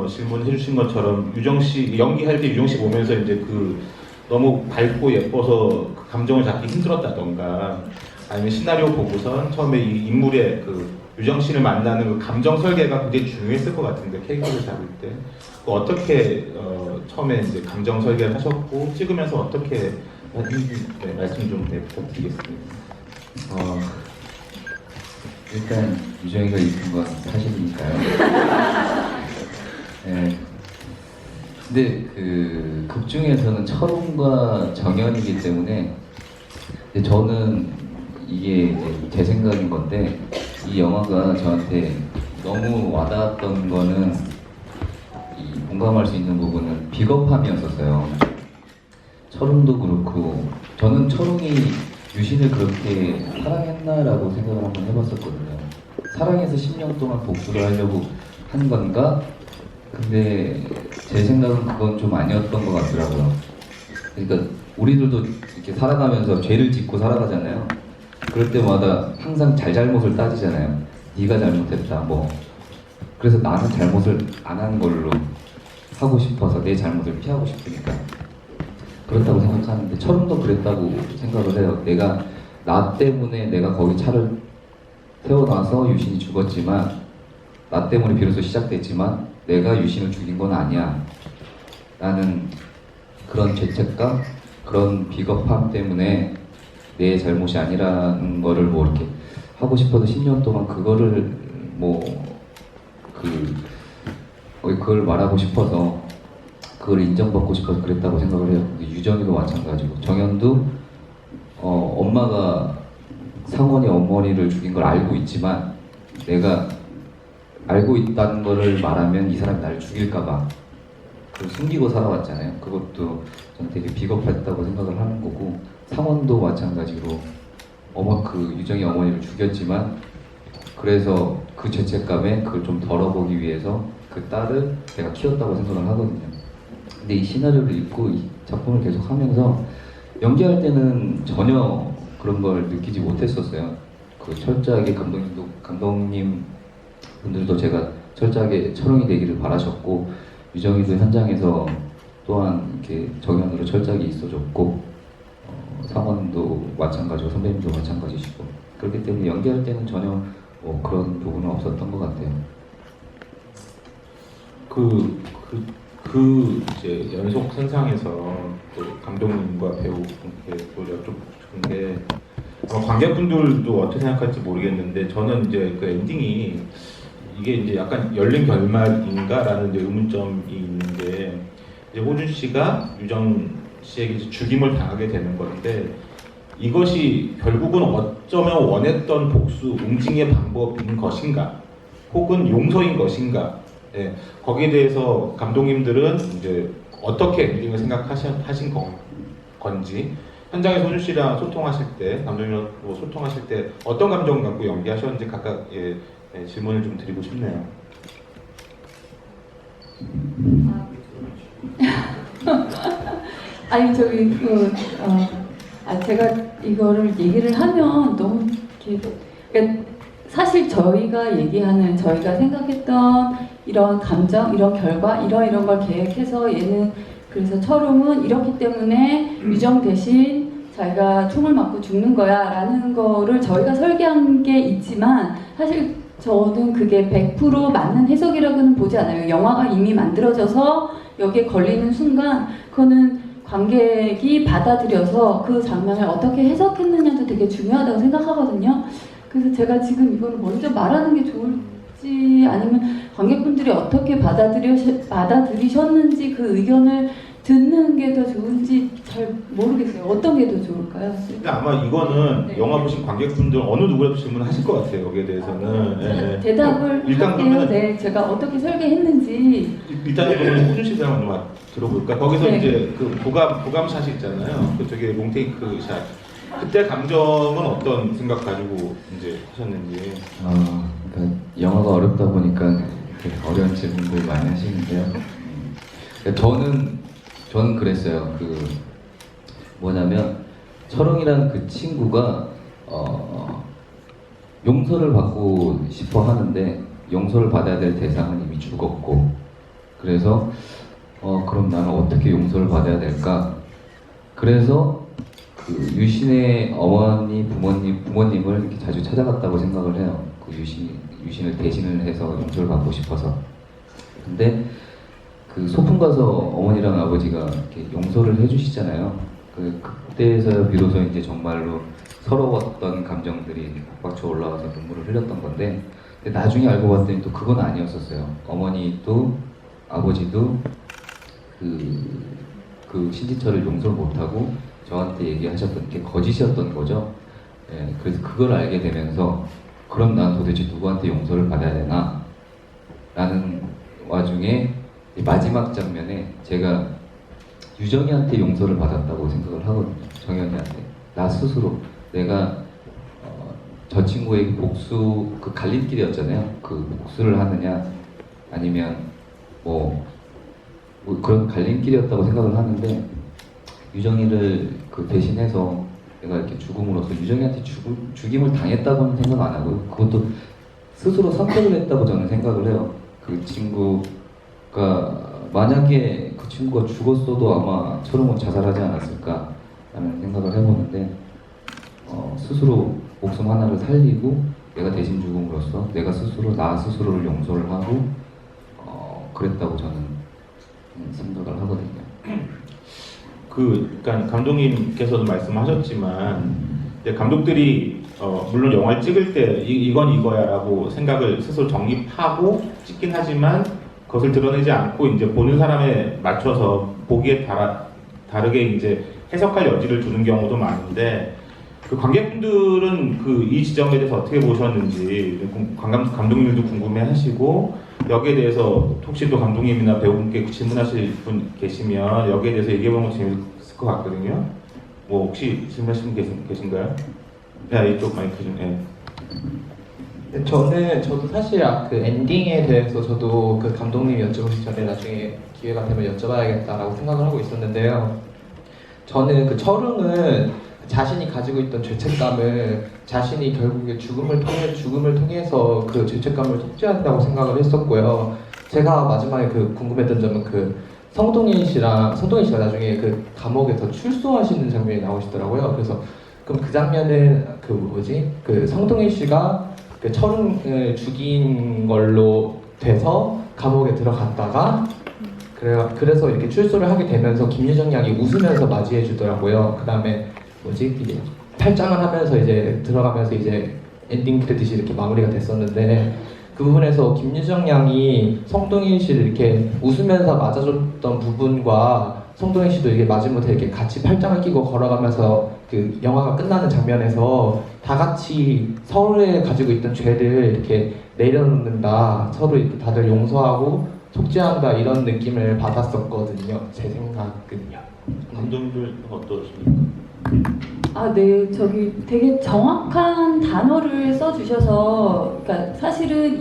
질문해 주신 것처럼 유정 씨 연기할 때 유정 씨 보면서 이제 그 너무 밝고 예뻐서 그 감정을 잡기 힘들었다던가 아니면 시나리오 보고선 처음에 이 인물의 그 유정 씨를 만나는 그 감정 설계가 굉장히 중요했을 것 같은데 캐릭터를 잡을 때 그 어떻게 처음에 이제 감정 설계를 하셨고 찍으면서 어떻게 했는지 말씀 좀 부탁드리겠습니다. 일단 유정이가 이쁜 건 사실이니까요. 네. 근데 그 극 중에서는 철웅과 정연이기 때문에 근데 저는 이게 이제 제 생각인 건데 이 영화가 저한테 너무 와닿았던 거는 이 공감할 수 있는 부분은 비겁함이었었어요. 철웅도 그렇고 저는 철웅이 유신을 그렇게 사랑했나라고 생각을 한번 해봤었거든요. 사랑해서 10년 동안 복수를 하려고 한 건가? 근데 제 생각은 그건 좀 아니었던 것 같더라고요. 그러니까 우리들도 이렇게 살아가면서 죄를 짓고 살아가잖아요. 그럴 때마다 항상 잘잘못을 따지잖아요. 네가 잘못했다 뭐. 그래서 나는 잘못을 안 한 걸로 하고 싶어서 내 잘못을 피하고 싶으니까 그렇다고 생각하는데 철웅도 그랬다고 생각을 해요. 나 때문에 내가 거기 차를 태워놔서 유신이 죽었지만 나 때문에 비로소 시작됐지만 내가 유신을 죽인 건 아니야. 나는 그런 죄책감, 그런 비겁함 때문에 내 잘못이 아니라는 거를 뭐 이렇게 하고 싶어서 10년 동안 그거를 그걸 말하고 싶어서 그걸 인정받고 싶어서 그랬다고 생각을 해요. 근데 유정이도 마찬가지고 정연도 엄마가 상원이 어머니를 죽인 걸 알고 있지만 내가 알고 있다는 거를 말하면 이 사람이 나를 죽일까봐 그걸 숨기고 살아왔잖아요. 그것도 저는 되게 비겁했다고 생각을 하는 거고 상원도 마찬가지로 그 유정이 어머니를 죽였지만 그래서 그 죄책감에 그걸 좀 덜어보기 위해서 그 딸을 내가 키웠다고 생각을 하거든요. 근데 이 시나리오를 읽고 이 작품을 계속 하면서 연기할 때는 전혀 그런 걸 느끼지 못했었어요. 그 철저하게 감독님 분들도 제가 철저하게 철웅이 되기를 바라셨고 유정이도 현장에서 또한 이렇게 정연으로 철저하게 있어줬고 상원도 마찬가지고 선배님도 마찬가지시고 그렇기 때문에 연기할 때는 전혀 그런 부분은 없었던 것 같아요. 이제 연속 선상에서 또 감독님과 배우분께 또 여쭙고 싶은 게 관객분들도 어떻게 생각할지 모르겠는데 저는 이제 그 엔딩이 이게 이제 약간 열린 결말인가라는 이제 의문점이 있는데 이제 호준 씨가 유정 씨에게 이제 죽임을 당하게 되는 건데 이것이 결국은 어쩌면 원했던 복수, 응징의 방법인 것인가, 혹은 용서인 것인가? 예, 거기에 대해서 감독님들은 이제 어떻게 엔딩을 생각하신 건지 현장에서 호준 씨랑 소통하실 때, 감독님과 소통하실 때 어떤 감정을 갖고 연기하셨는지 각각 질문을 좀 드리고 싶네요. 아니 제가 이거를 얘기를 하면 너무 그러니까 사실 저희가 생각했던 이런 감정, 이런 결과, 이런 걸 계획해서 얘는 그래서 철웅은 이렇기 때문에 유정 대신 자기가 총을 맞고 죽는 거야 라는 거를 저희가 설계한 게 있지만 사실 저는 그게 100% 맞는 해석이라고는 보지 않아요. 영화가 이미 만들어져서 여기에 걸리는 순간 그거는 관객이 받아들여서 그 장면을 어떻게 해석했느냐도 되게 중요하다고 생각하거든요. 그래서 제가 지금 이걸 먼저 말하는 게 좋을지 아니면 관객분들이 어떻게 받아들이셨는지 그 의견을 듣는 게 더 좋은지 잘 모르겠어요. 어떤 게 더 좋을까요? 근데 아마 이거는 네. 영화 보신 관객분들 어느 누구라도 질문하실 것 같아요. 여기에 대해서는. 대답을 일단 할게요. 그러면 네, 제가 어떻게 설계했는지. 일단 그러면 호준 씨 대화 한번 들어볼까? 거기서 네. 이제 그 보감샷이 있잖아요. 그쪽에 롱테이크 샷. 그때 감정은 어떤 생각 가지고 이제 하셨는지. 그러니까 영화가 어렵다 보니까 되게 어려운 질문들 많이 하시는데요. 그러니까 저는 그랬어요. 뭐냐면 철웅이라는 그 친구가 용서를 받고 싶어 하는데 용서를 받아야 될 대상은 이미 죽었고 그래서 그럼 나는 어떻게 용서를 받아야 될까? 그래서 그 유신의 어머니, 부모님을 이렇게 자주 찾아갔다고 생각을 해요. 그 유신을 대신을 해서 용서를 받고 싶어서. 근데 그 소풍 가서 어머니랑 아버지가 이렇게 용서를 해주시잖아요. 그때에서 비로소 이제 정말로 서러웠던 감정들이 박박쳐 올라와서 눈물을 흘렸던 건데, 근데 나중에 알고 봤더니 또 그건 아니었었어요. 어머니도 아버지도 그 신지철을 용서를 못하고 저한테 얘기하셨던 게 거짓이었던 거죠. 예, 그래서 그걸 알게 되면서 그럼 난 도대체 누구한테 용서를 받아야 되나? 라는 와중에 마지막 장면에 제가 유정이한테 용서를 받았다고 생각을 하거든요. 정연이한테. 나 스스로 내가 저 친구에게 복수, 그 갈림길이었잖아요. 그 복수를 하느냐 아니면 뭐 그런 갈림길이었다고 생각을 하는데, 유정이를 그 대신해서 내가 이렇게 죽음으로써 유정이한테 죽임을 당했다고는 생각 안 하고요. 그것도 스스로 선택을 했다고 저는 생각을 해요. 그 친구가 만약에 그 친구가 죽었어도 아마 철웅은 자살하지 않았을까라는 생각을 해보는데, 스스로 목숨 하나를 살리고 내가 대신 죽음으로써 내가 스스로 나 스스로를 용서를 하고 그랬다고 저는 생각을 하거든요. 그러니까 감독님께서도 말씀하셨지만 이제 감독들이 물론 영화를 찍을 때 이건 이거야라고 생각을 스스로 정립하고 찍긴 하지만 그것을 드러내지 않고 이제 보는 사람에 맞춰서 보기에 다르게 이제 해석할 여지를 두는 경우도 많은데, 그 관객분들은 이 지점에 대해서 어떻게 보셨는지 감독님들도 궁금해하시고, 여기에 대해서 혹시 또 감독님이나 배우분께 질문하실 분 계시면 여기에 대해서 얘기해보는 거 재밌을 것 같거든요. 뭐 혹시 질문하시는 분 계신가요? 야, 이쪽 마이크 좀. 예. 저도 사실 그 엔딩에 대해서 저도 그 감독님이 여쭤보기 전에 나중에 기회가 되면 여쭤봐야겠다라고 생각을 하고 있었는데요. 저는 그 철웅은 자신이 가지고 있던 죄책감을 자신이 결국에 죽음을 통해서 그 죄책감을 속죄한다고 생각을 했었고요. 제가 마지막에 궁금했던 점은 성동일 씨가 나중에 그 감옥에서 출소하시는 장면이 나오시더라고요. 그래서 그럼 그 장면은 성동일 씨가 그 철웅을 죽인 걸로 돼서 감옥에 들어갔다가 그래서 이렇게 출소를 하게 되면서 김유정 양이 웃으면서 맞이해 주더라고요. 그 다음에 이게 탈장을 하면서 이제 들어가면서 이제 엔딩 크레딧이 이렇게 마무리가 됐었는데, 그 부분에서 김유정 양이 성동일 씨를 이렇게 웃으면서 맞아줬던 부분과 성동일 씨도 이게 마지못해 이렇게 같이 팔짱을 끼고 걸어가면서 그 영화가 끝나는 장면에서 다 같이 서로에 가지고 있던 죄를 이렇게 내려놓는다, 서로 이렇게 다들 용서하고 속죄한다, 이런 느낌을 받았었거든요. 제 생각은요. 감독님들 어떠십니까? 네, 되게 정확한 단어를 써주셔서, 그러니까 사실은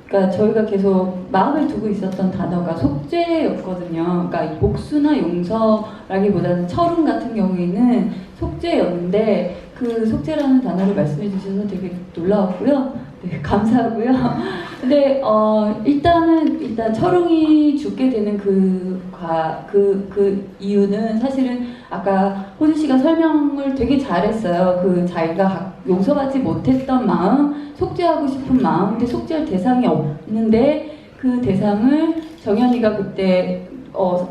그러니까 저희가 계속 마음을 두고 있었던 단어가 속죄였거든요. 그러니까 이 복수나 용서라기보다는 철웅 같은 경우에는 속죄였는데, 그 속죄라는 단어를 말씀해 주셔서 되게 놀라웠고요. 네, 감사하고요. 근데 일단 철웅이 죽게 되는 그 이유는 사실은 아까 호준 씨가 설명을 되게 잘했어요. 자기가 용서받지 못했던 마음, 속죄하고 싶은 마음, 근데 속죄할 대상이 없는데 그 대상을 정연이가 그때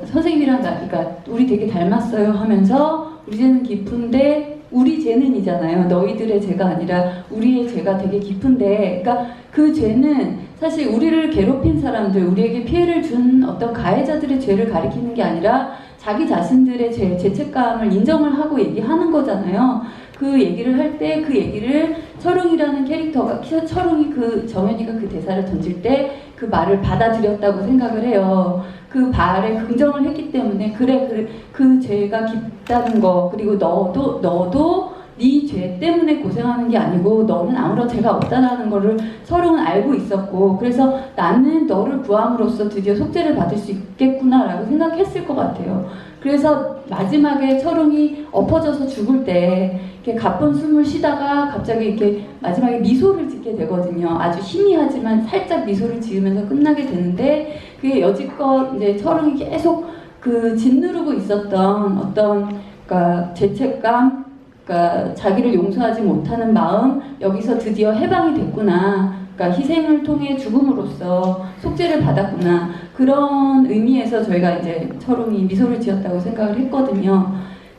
선생님이랑 그러니까 우리 되게 닮았어요 하면서 우리 죄는 깊은데, 우리 죄는이잖아요. 너희들의 죄가 아니라 우리의 죄가 되게 깊은데, 그러니까 그 죄는 사실 우리를 괴롭힌 사람들, 우리에게 피해를 준 어떤 가해자들의 죄를 가리키는 게 아니라 자기 자신들의 죄책감을 인정을 하고 얘기하는 거잖아요. 그 얘기를 할 때 그 얘기를 철웅이라는 캐릭터가, 철웅이 정연이가 그 대사를 던질 때 그 말을 받아들였다고 생각을 해요. 그 말에 긍정을 했기 때문에 그래 그 죄가 깊다는 거, 그리고 너도 네 죄 때문에 고생하는 게 아니고 너는 아무런 죄가 없다라는 거를 철웅은 알고 있었고 그래서 나는 너를 구함으로써 드디어 속죄를 받을 수 있겠구나라고 생각했을 것 같아요. 그래서 마지막에 철웅이 엎어져서 죽을 때 이렇게 가쁜 숨을 쉬다가 갑자기 이렇게 마지막에 미소를 짓게 되거든요. 아주 희미하지만 살짝 미소를 지으면서 끝나게 되는데 그게 여지껏 이제 철웅이 계속 그 짓누르고 있었던 어떤 그러니까 죄책감, 그러니까 자기를 용서하지 못하는 마음 여기서 드디어 해방이 됐구나. 그러니까 희생을 통해 죽음으로써 속죄를 받았구나. 그런 의미에서 저희가 이제 철웅이 미소를 지었다고 생각을 했거든요.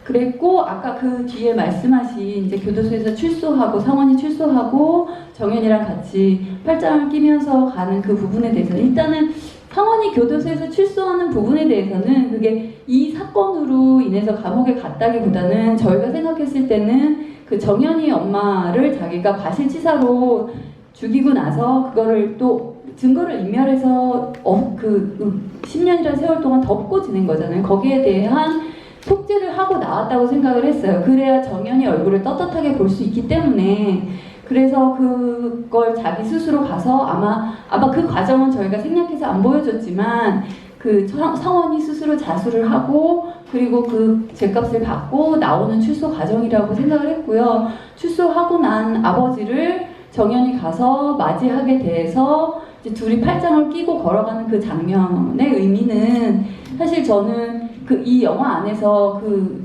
그랬고 아까 그 뒤에 말씀하신 이제 교도소에서 출소하고 상원이 출소하고 정연이랑 같이 팔짱을 끼면서 가는 그 부분에 대해서 일단은 상원이 교도소에서 출소하는 부분에 대해서는 그게 이 사건으로 인해서 감옥에 갔다기보다는 저희가 생각했을 때는 그 정연이 엄마를 자기가 과실치사로 죽이고 나서 그거를 또 증거를 인멸해서 10년이라는 세월 동안 덮고 지낸 거잖아요. 거기에 대한 속죄를 하고 나왔다고 생각을 했어요. 그래야 정연이 얼굴을 떳떳하게 볼 수 있기 때문에 그래서 그걸 자기 스스로 가서 아마 그 과정은 저희가 생략해서 안 보여줬지만 그 성원이 스스로 자수를 하고 그리고 그 죄값을 받고 나오는 출소 과정이라고 생각을 했고요. 출소하고 난 아버지를 정연이 가서 맞이하게 돼서 이제 둘이 팔짱을 끼고 걸어가는 그 장면의 의미는 사실 저는 이 영화 안에서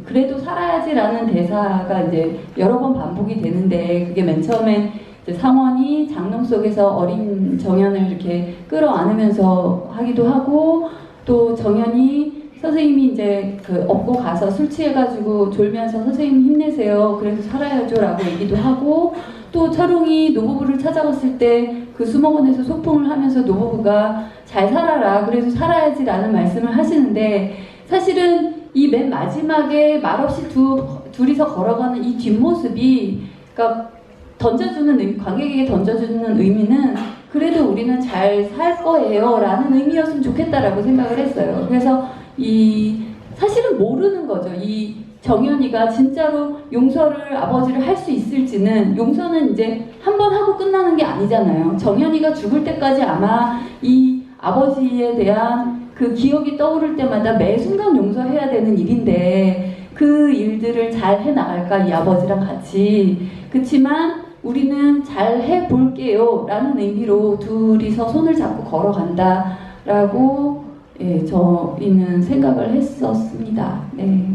그래도 살아야지라는 대사가 이제 여러 번 반복이 되는데 그게 맨 처음엔 이제 상원이 장롱 속에서 어린 정연을 이렇게 끌어안으면서 하기도 하고 또 정연이 선생님이 이제 업고 가서 술 취해가지고 졸면서 선생님 힘내세요. 그래서 살아야죠라고 얘기도 하고 또 철웅이 노부부를 찾아갔을 때 그 수목원에서 소풍을 하면서 노부부가 잘 살아라. 그래서 살아야지라는 말씀을 하시는데 사실은 이 맨 마지막에 말없이 둘이서 걸어가는 이 뒷모습이 그러니까 관객에게 던져주는 의미는 그래도 우리는 잘 살 거예요 라는 의미였으면 좋겠다라고 생각을 했어요. 그래서 사실은 모르는 거죠. 이 정연이가 진짜로 용서를 아버지를 할 수 있을지는 용서는 이제 한 번 하고 끝나는 게 아니잖아요. 정연이가 죽을 때까지 아마 이 아버지에 대한 그 기억이 떠오를 때마다 매 순간 용서해야 되는 일인데 그 일들을 잘 해나갈까 이 아버지랑 같이. 그치만 우리는 잘 해볼게요 라는 의미로 둘이서 손을 잡고 걸어간다 라고 저희는 생각을 했었습니다. 네.